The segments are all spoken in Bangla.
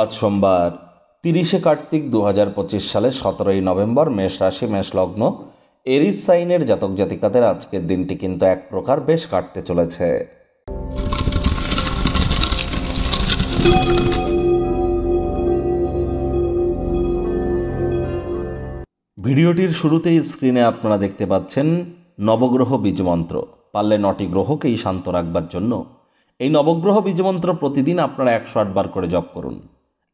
আজ সোমবার 30শে কার্তিক 2025 সালে 17ই নভেম্বর, মেষ রাশি, মেষ লগ্ন, এরিস সাইনের জাতক জাতিকাদের আজকের দিনটি কিন্তু এক প্রকার বেশ কাটতে চলেছে। ভিডিওটির শুরুতেই স্ক্রিনে আপনারা দেখতে পাচ্ছেন নবগ্রহ বীজমন্ত্র। পারলে 9টি গ্রহকেই শান্ত রাখবার জন্য এই নবগ্রহ বীজমন্ত্র প্রতিদিন আপনারা 108 বার করে জপ করুন।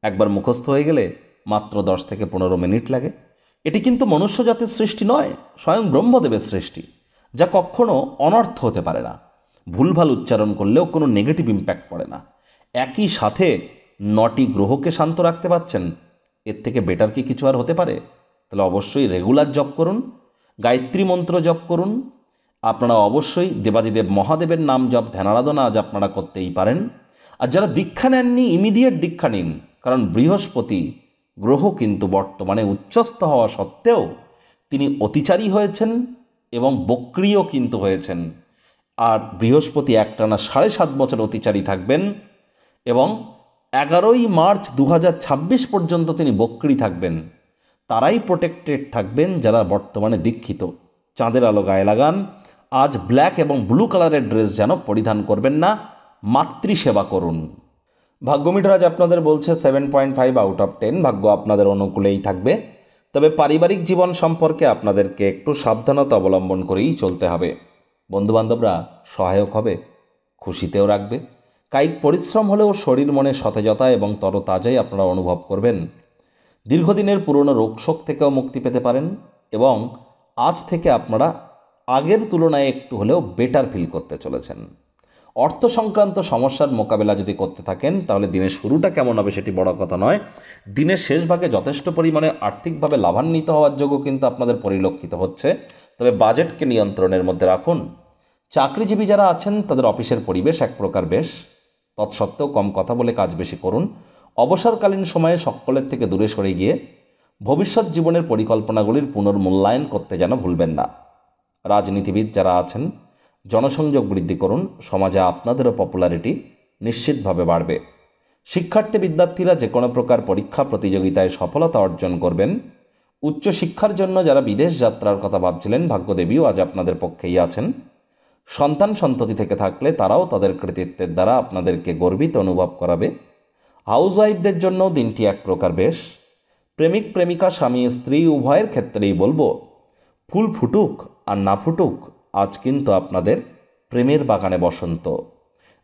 একবার মুখস্থ হয়ে গেলে মাত্র 10 থেকে 15 মিনিট লাগে। এটি কিন্তু মনুষ্য জাতির সৃষ্টি নয়, স্বয়ং ব্রহ্মদেবের সৃষ্টি, যা কখনো অনর্থ হতে পারে না। ভুলভাল উচ্চারণ করলেও কোনো নেগেটিভ ইম্প্যাক্ট পড়ে না। একই সাথে 9টি গ্রহকে শান্ত রাখতে পারছেন, এর থেকে বেটার কি কিছু আর হতে পারে? তাহলে অবশ্যই রেগুলার জপ করুন, গায়ত্রী মন্ত্র জপ করুন। আপনারা অবশ্যই দেবাদিদেব মহাদেবের নাম জপ, ধ্যানারাধনা আজ আপনারা করতেই পারেন। আর যারা দীক্ষা নেননি, ইমিডিয়েট দীক্ষা নিন, কারণ বৃহস্পতি গ্রহ কিন্তু বর্তমানে উচ্চস্থ হওয়া সত্ত্বেও তিনি অতিচারী হয়েছেন এবং বক্রিও কিন্তু হয়েছেন। আর বৃহস্পতি একটানা 7.5 বছর অতিচারী থাকবেন এবং 11ই মার্চ 2026 পর্যন্ত তিনি বক্রি থাকবেন। তারাই প্রোটেক্টেড থাকবেন যারা বর্তমানে দীক্ষিত। চাঁদের আলো গায়ে লাগান। আজ ব্ল্যাক এবং ব্লু কালারের ড্রেস যেন পরিধান করবেন না। মাতৃসেবা করুন। ভাগ্যমিটার আজ আপনাদের বলছে 7.5 আউট অফ 10। ভাগ্য আপনাদের অনুকূলেই থাকবে, তবে পারিবারিক জীবন সম্পর্কে আপনাদেরকে একটু সাবধানতা অবলম্বন করেই চলতে হবে। বন্ধুবান্ধবরা সহায়ক হবে, খুশিতেও রাখবে। কায়িক পরিশ্রম হলেও শরীর মনে সতেজতা এবং তরতাজাই আপনারা অনুভব করবেন। দীর্ঘদিনের পুরনো রোগশোক থেকেও মুক্তি পেতে পারেন এবং আজ থেকে আপনারা আগের তুলনায় একটু হলেও বেটার ফিল করতে চলেছেন। অর্থ সংক্রান্ত সমস্যার মোকাবেলা যদি করতে থাকেন, তাহলে দিনের শুরুটা কেমন হবে সেটি বড় কথা নয়, দিনের শেষ ভাগে যথেষ্ট পরিমাণে আর্থিকভাবে লাভান্বিত হওয়ার যোগ্য কিন্তু আপনাদের পরিলক্ষিত হচ্ছে। তবে বাজেটকে নিয়ন্ত্রণের মধ্যে রাখুন। চাকরিজীবী যারা আছেন তাদের অফিসের পরিবেশ এক প্রকার বেশ, তৎসত্ত্বেও কম কথা বলে কাজ বেশি করুন। অবসরকালীন সময়ে সকলের থেকে দূরে সরে গিয়ে ভবিষ্যৎ জীবনের পরিকল্পনাগুলির পুনর্মূল্যায়ন করতে যেন ভুলবেন না। রাজনীতিবিদ যারা আছেন জনসংযোগ বৃদ্ধি করুন, সমাজে আপনাদেরও পপুলারিটি নিশ্চিতভাবে বাড়বে। শিক্ষার্থী বিদ্যার্থীরা যে কোনো প্রকার পরীক্ষা প্রতিযোগিতায় সফলতা অর্জন করবেন। উচ্চশিক্ষার জন্য যারা বিদেশ যাত্রার কথা ভাবছিলেন, ভাগ্যদেবীও আজ আপনাদের পক্ষেই আছেন। সন্তান সন্ততি থেকে থাকলে তারাও তাদের কৃতিত্বের দ্বারা আপনাদেরকে গর্বিত অনুভব করাবে। হাউসওয়াইফদের জন্য দিনটি এক প্রকার বেশ। প্রেমিক প্রেমিকা, স্বামী স্ত্রী উভয়ের ক্ষেত্রেই বলবো, ফুল ফুটুক আর না ফুটুক, আজ কিন্তু আপনাদের প্রেমের বাগানে বসন্ত।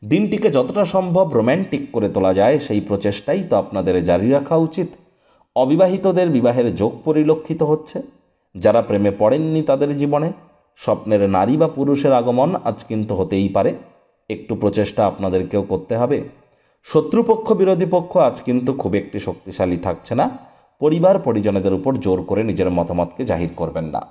দিনটিকে যতটা সম্ভব রোম্যান্টিক করে তোলা যায় সেই প্রচেষ্টাই তো আপনাদের জারি রাখা উচিত। অবিবাহিতদের বিবাহের যোগ পরিলক্ষিত হচ্ছে। যারা প্রেমে পড়েননি তাদের জীবনে স্বপ্নের নারী বা পুরুষের আগমন আজ কিন্তু হতেই পারে। একটু প্রচেষ্টা আপনাদেরকেও করতে হবে। শত্রুপক্ষ বিরোধী পক্ষ আজ কিন্তু খুব একটি শক্তিশালী থাকছে না। পরিবার পরিজনদের উপর জোর করে নিজের মতামতকে জাহির করবেন না।